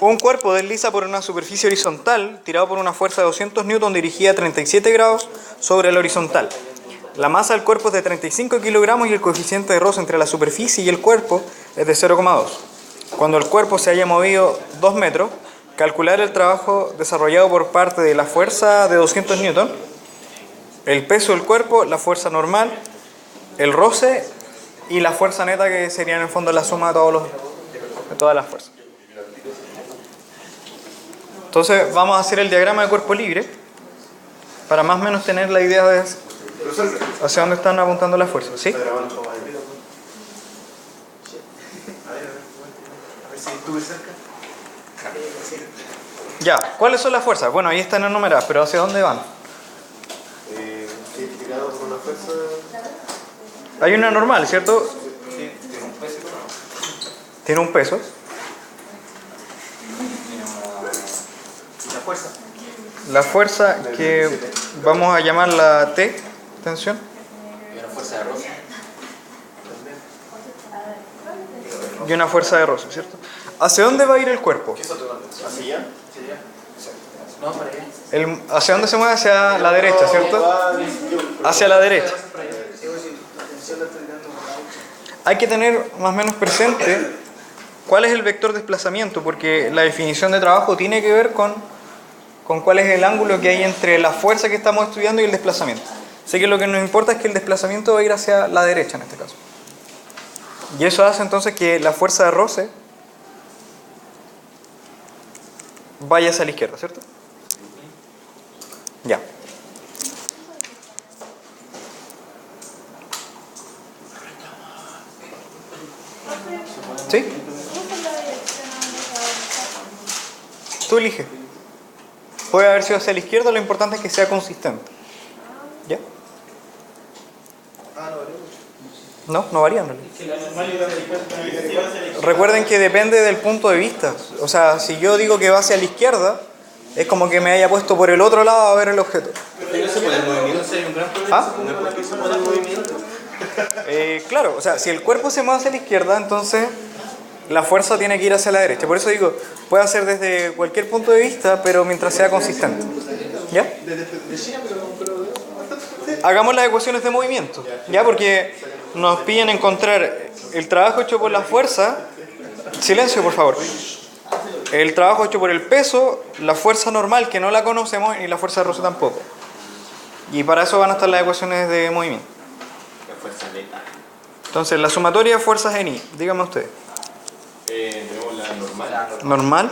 Un cuerpo desliza por una superficie horizontal tirado por una fuerza de 200 newton dirigida a 37 grados sobre la horizontal. La masa del cuerpo es de 35 kilogramos y el coeficiente de roce entre la superficie y el cuerpo es de 0,2. Cuando el cuerpo se haya movido 2 metros, calcular el trabajo desarrollado por parte de la fuerza de 200 newton, el peso del cuerpo, la fuerza normal, el roce y la fuerza neta, que sería en el fondo la suma de todas las fuerzas. Entonces vamos a hacer el diagrama de cuerpo libre para más o menos tener la idea de hacia dónde están apuntando las fuerzas, ¿sí? Ya, ¿cuáles son las fuerzas? Bueno, ahí están enumeradas, pero ¿hacia dónde van? Hay una normal, ¿cierto? Tiene un peso. La fuerza que vamos a llamar la T, tensión. Y una fuerza de roce. Y una fuerza de roce, ¿cierto? ¿Hacia dónde va a ir el cuerpo? ¿Hacia allá? No, para allá. ¿Hacia dónde se mueve? Hacia la derecha, ¿cierto? Hacia la derecha. Hay que tener más o menos presente cuál es el vector de desplazamiento, porque la definición de trabajo tiene que ver con cuál es el ángulo que hay entre la fuerza que estamos estudiando y el desplazamiento. Sé que lo que nos importa es que el desplazamiento va a ir hacia la derecha en este caso. Y eso hace entonces que la fuerza de roce vaya hacia la izquierda, ¿cierto? Ya. ¿Sí? Tú eliges. Puede haber sido hacia la izquierda, lo importante es que sea consistente. ¿Ya? No, no varía en realidad. Recuerden que depende del punto de vista. O sea, si yo digo que va hacia la izquierda, es como que me haya puesto por el otro lado a ver el objeto. ¿Ah? Claro, o sea, si el cuerpo se mueve hacia la izquierda, entonces la fuerza tiene que ir hacia la derecha. Por eso digo, puede hacer desde cualquier punto de vista, pero mientras sea consistente. ¿Ya? Hagamos las ecuaciones de movimiento, ¿ya? Porque nos piden encontrar el trabajo hecho por la fuerza. Silencio, por favor. El trabajo hecho por el peso, la fuerza normal, que no la conocemos, y la fuerza de roce tampoco. Y para eso van a estar las ecuaciones de movimiento. Entonces, la sumatoria de fuerzas en I, díganme ustedes. Tenemos la normal. Normal,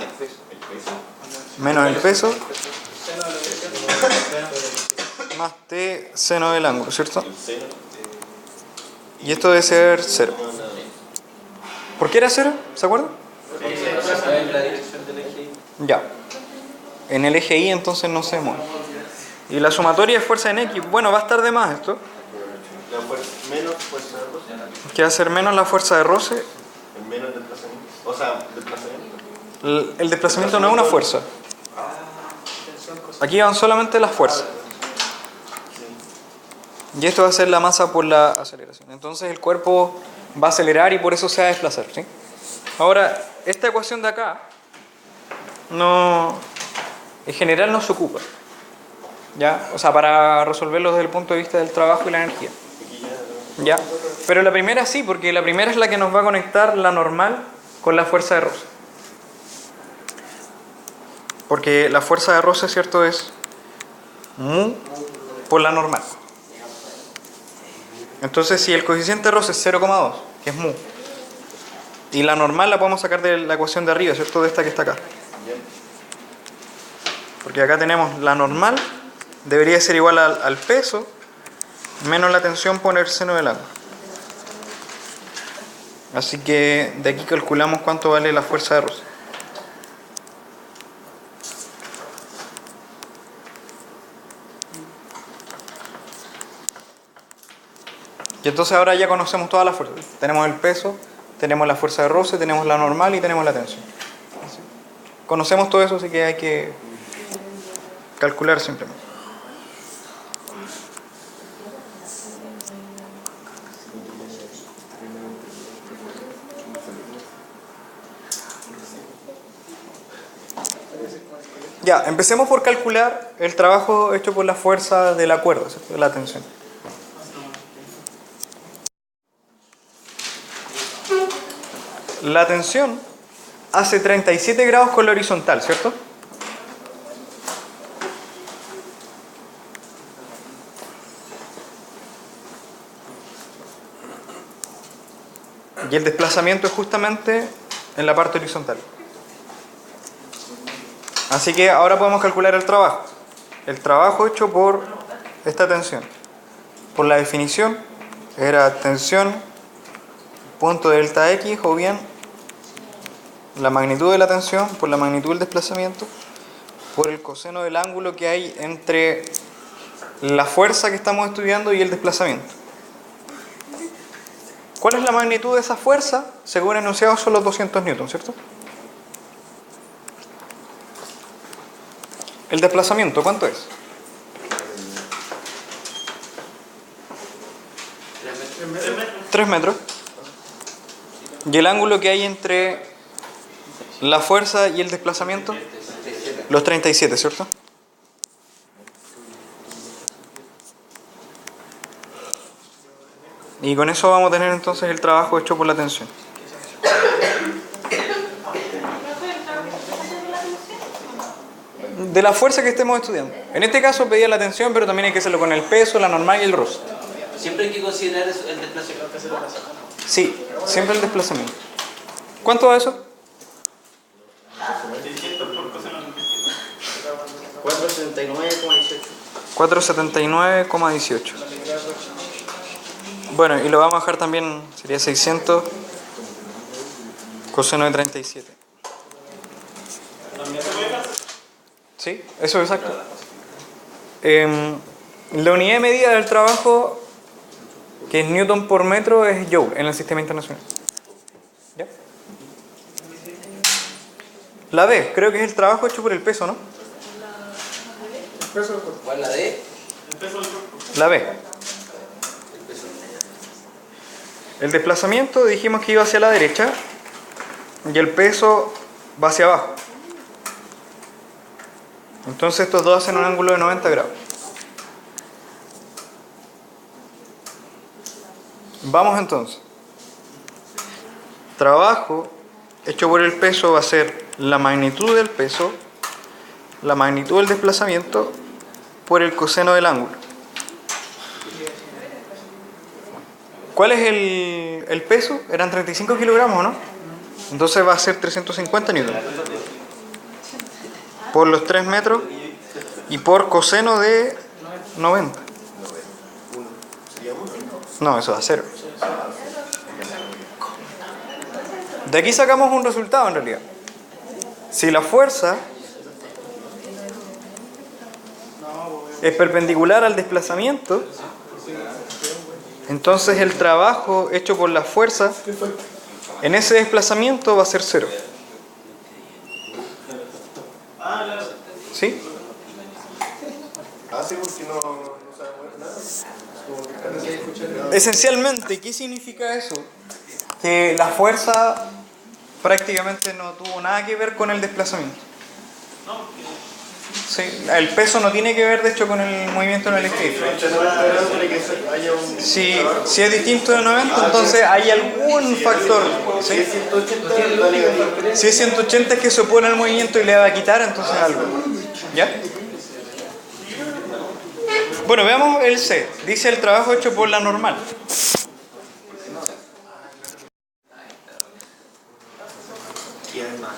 menos el peso, más T seno del ángulo, ¿cierto? Y esto debe ser 0. ¿Por qué era 0? ¿Se acuerdan? Ya. En el eje Y entonces no se mueve. Y la sumatoria de fuerza en X, bueno, va a estar de más esto. Menos fuerza de roce. Que va a ser menos la fuerza de roce. Menos desplazamiento. O sea, desplazamiento. El desplazamiento no es una fuerza. Aquí van solamente las fuerzas. Y esto va a ser la masa por la aceleración. Entonces el cuerpo va a acelerar y por eso se va a desplazar, ¿sí? Ahora, esta ecuación de acá en general no se ocupa, ¿ya? O sea, para resolverlo desde el punto de vista del trabajo y la energía, ¿ya? Pero la primera sí, porque la primera es la que nos va a conectar la normal con la fuerza de roce. Porque la fuerza de roce, ¿cierto?, es mu por la normal. Entonces, si el coeficiente de roce es 0,2, que es mu, y la normal la podemos sacar de la ecuación de arriba, ¿cierto?, de esta que está acá. Porque acá tenemos la normal, debería ser igual al peso, menos la tensión por el seno del ángulo. Así que de aquí calculamos cuánto vale la fuerza de roce. Y entonces ahora ya conocemos todas las fuerzas. Tenemos el peso, tenemos la fuerza de roce, tenemos la normal y tenemos la tensión. Conocemos todo eso, así que hay que calcular simplemente. Ya, empecemos por calcular el trabajo hecho por la fuerza de la cuerda, ¿cierto? De la tensión. La tensión hace 37 grados con la horizontal, ¿cierto? Y el desplazamiento es justamente en la parte horizontal. Así que ahora podemos calcular el trabajo. El trabajo hecho por esta tensión. Por la definición, era tensión, punto delta X, o bien la magnitud de la tensión por la magnitud del desplazamiento, por el coseno del ángulo que hay entre la fuerza que estamos estudiando y el desplazamiento. ¿Cuál es la magnitud de esa fuerza? Según el enunciado son los 200 newtons, ¿cierto? El desplazamiento, ¿cuánto es? 3 metros. ¿Y el ángulo que hay entre la fuerza y el desplazamiento? Los 37, ¿cierto? Y con eso vamos a tener entonces el trabajo hecho por la tensión. De la fuerza que estemos estudiando. En este caso pedía la tensión, pero también hay que hacerlo con el peso, la normal y el roce. Siempre hay que considerar el desplazamiento. Sí, siempre el desplazamiento. ¿Cuánto es eso? 479,18. 479,18. Bueno, y lo vamos a dejar también, sería 600 coseno de 37. Sí, eso es exacto. La unidad de medida del trabajo, que es newton por metro, es joule en el sistema internacional. ¿Ya? La D, creo que es el trabajo hecho por el peso, ¿no? ¿Cuál la D? La B. El desplazamiento dijimos que iba hacia la derecha y el peso va hacia abajo. Entonces estos dos hacen un ángulo de 90 grados. Vamos entonces. Trabajo hecho por el peso va a ser la magnitud del peso, la magnitud del desplazamiento por el coseno del ángulo. ¿Cuál es el peso? Eran 35 kilogramos, ¿no? Entonces va a ser 350 newtons. Por los 3 metros y por coseno de 90. No, eso da 0. De aquí sacamos un resultado en realidad. Si la fuerza es perpendicular al desplazamiento, entonces el trabajo hecho por la fuerza en ese desplazamiento va a ser 0. ¿Sí? Sí, porque no sabemos nada. Esencialmente, ¿qué significa eso? Que la fuerza prácticamente no tuvo nada que ver con el desplazamiento. Sí, el peso no tiene que ver, de hecho, con el movimiento en el skate. Si es distinto de 90, entonces hay algún factor. ¿Sí? Si es 180 es que se opone al movimiento y le va a quitar, entonces algo. ¿Ya? Bueno, veamos el C. Dice el trabajo hecho por la normal.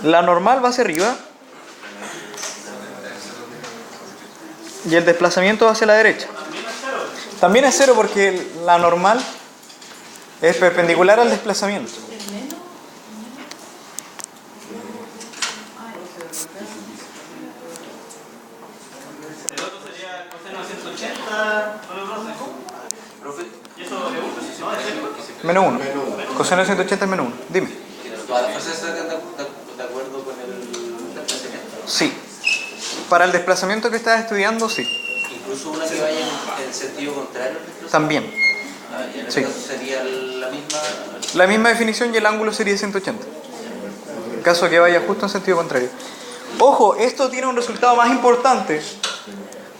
La normal va hacia arriba y el desplazamiento va hacia la derecha. También es 0 porque la normal es perpendicular al desplazamiento. El otro sería coseno de 180 por el roce. Profe, ¿Y eso de 1? ¿No? ¿Es cero? Menos 1. Coseno de 180 es menos 1. Dime. ¿todas las fuerzas están de acuerdo con el desplazamiento? Sí. Para el desplazamiento que estás estudiando, sí. Incluso una que vaya en sentido contrario al desplazamiento. También. Y en Sí. este caso sería la misma. La misma definición y el ángulo sería 180. En caso que vaya justo en sentido contrario. Ojo, esto tiene un resultado más importante,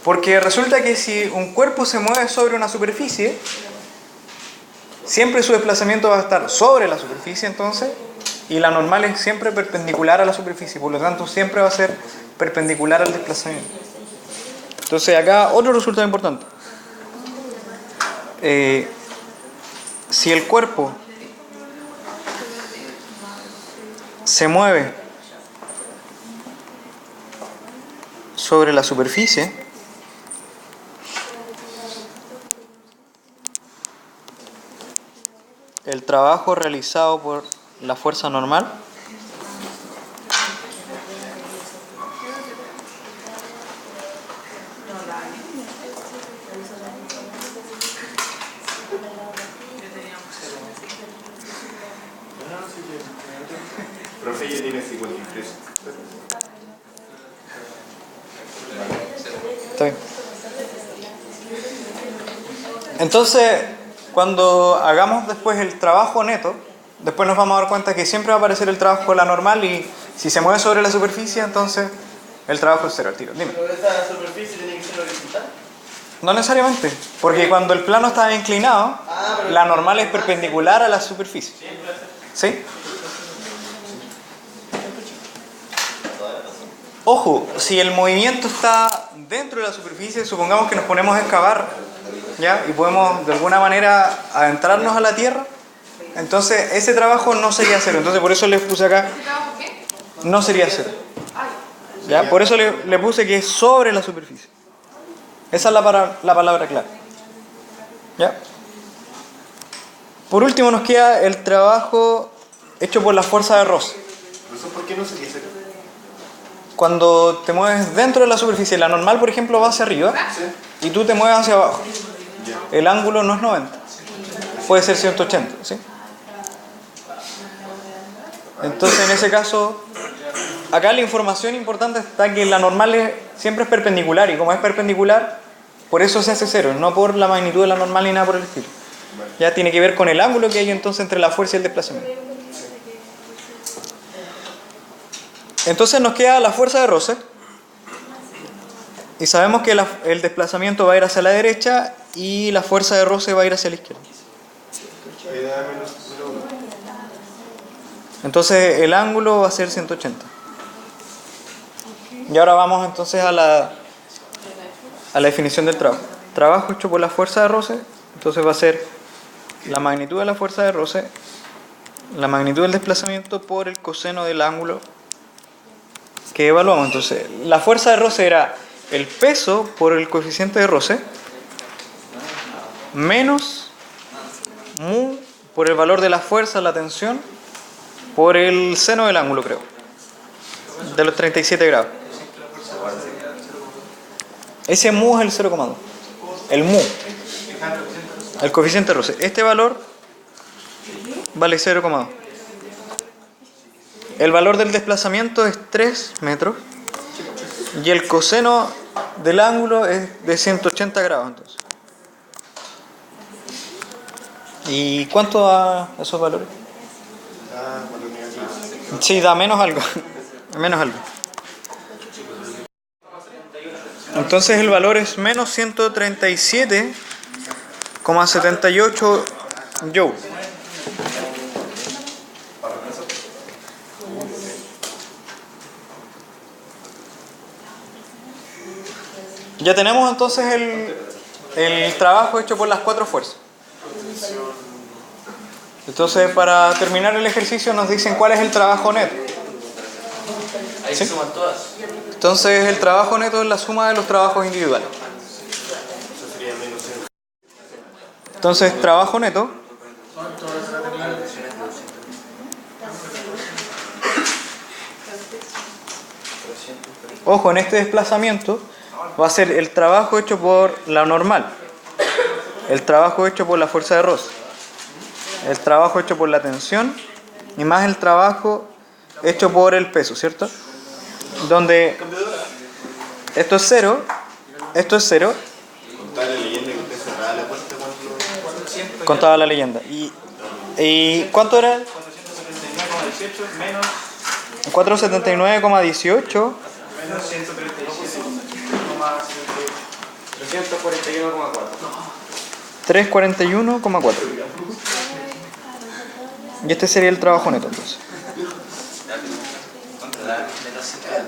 porque resulta que si un cuerpo se mueve sobre una superficie, siempre su desplazamiento va a estar sobre la superficie entonces, y la normal es siempre perpendicular a la superficie, por lo tanto siempre va a ser perpendicular al desplazamiento. Entonces acá otro resultado importante. Si el cuerpo se mueve sobre la superficie, el trabajo realizado por la fuerza normal Profe, ya tiene 53. está bien. Entonces, cuando hagamos después el trabajo neto, después nos vamos a dar cuenta que siempre va a aparecer el trabajo con la normal y si se mueve sobre la superficie, entonces el trabajo es cero al tiro. Dime. ¿Pero esta superficie tiene que ser horizontal? No necesariamente, porque cuando el plano está inclinado, la normal es perpendicular a la superficie. ¿Sí? Ojo, si el movimiento está dentro de la superficie, supongamos que nos ponemos a excavar, ¿ya? Y podemos de alguna manera adentrarnos a la tierra, entonces ese trabajo no sería cero. Entonces por eso les puse acá, no sería cero. ¿Ya? Por eso le puse que es sobre la superficie. Esa es la palabra clave. ¿Ya? Por último nos queda el trabajo hecho por la fuerza de roce. ¿Por qué no sería cero? Cuando te mueves dentro de la superficie, la normal, por ejemplo, va hacia arriba y tú te mueves hacia abajo. El ángulo no es 90, puede ser 180, ¿sí? Entonces, en ese caso, acá la información importante está que la normal siempre es perpendicular y como es perpendicular, por eso se hace cero, no por la magnitud de la normal ni nada por el estilo. Ya tiene que ver con el ángulo que hay entonces entre la fuerza y el desplazamiento. Entonces nos queda la fuerza de roce y sabemos que el desplazamiento va a ir hacia la derecha y la fuerza de roce va a ir hacia la izquierda. Entonces el ángulo va a ser 180. Y ahora vamos entonces a la definición del trabajo. Trabajo hecho por la fuerza de roce, entonces va a ser la magnitud de la fuerza de roce, la magnitud del desplazamiento por el coseno del ángulo que evaluamos. Entonces, la fuerza de roce era el peso por el coeficiente de roce menos mu por el valor de la fuerza, la tensión, por el seno del ángulo, creo, de los 37 grados. Ese mu es el 0,2. El mu, el coeficiente de roce. Este valor vale 0,2. El valor del desplazamiento es 3 metros y el coseno del ángulo es de 180 grados entonces. ¿Y cuánto da esos valores? Sí, da menos algo. Menos algo. Entonces el valor es menos 137,78 joules. Ya tenemos entonces el trabajo hecho por las 4 fuerzas. Entonces, para terminar el ejercicio nos dicen cuál es el trabajo neto. Ahí se suman todas. Entonces, el trabajo neto es la suma de los trabajos individuales. Entonces, trabajo neto ojo, en este desplazamiento va a ser el trabajo hecho por la normal, el trabajo hecho por la fuerza de roce, el trabajo hecho por la tensión y más el trabajo hecho por el peso, ¿cierto? Donde esto es cero, esto es cero. Contaba la leyenda que usted cerraba la puerta cuando... Contaba la leyenda. ¿Y cuánto era? 479,18 menos 479,18. Menos 137,341,4. 341,4. Y este sería el trabajo neto entonces. Menos 50.